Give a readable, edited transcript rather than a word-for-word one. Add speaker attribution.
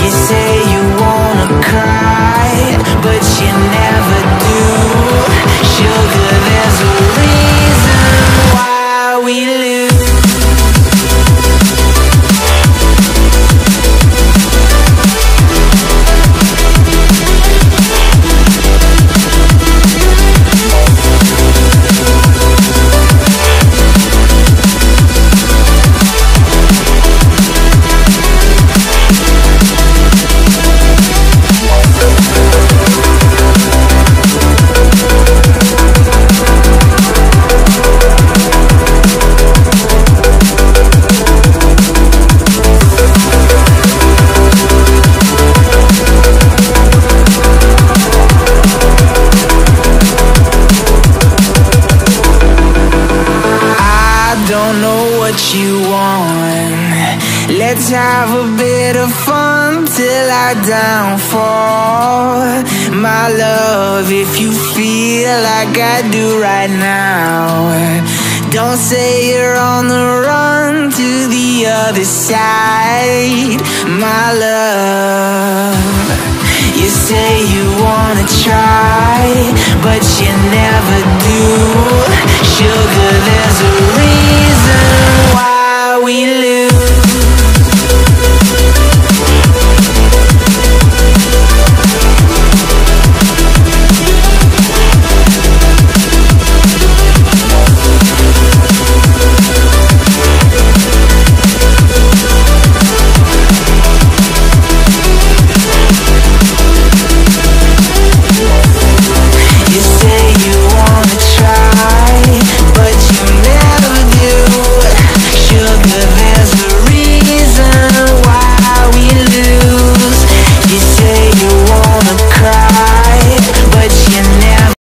Speaker 1: You say you wanna cry, but you never do. Sugar, there's a reason why we lose. Don't know what you want. Let's have a bit of fun till I downfall. My love, if you feel like I do right now, don't say you're on the run to the other side. My love, you say you wanna try, but you never do. Sugar, there's a reason why we lose.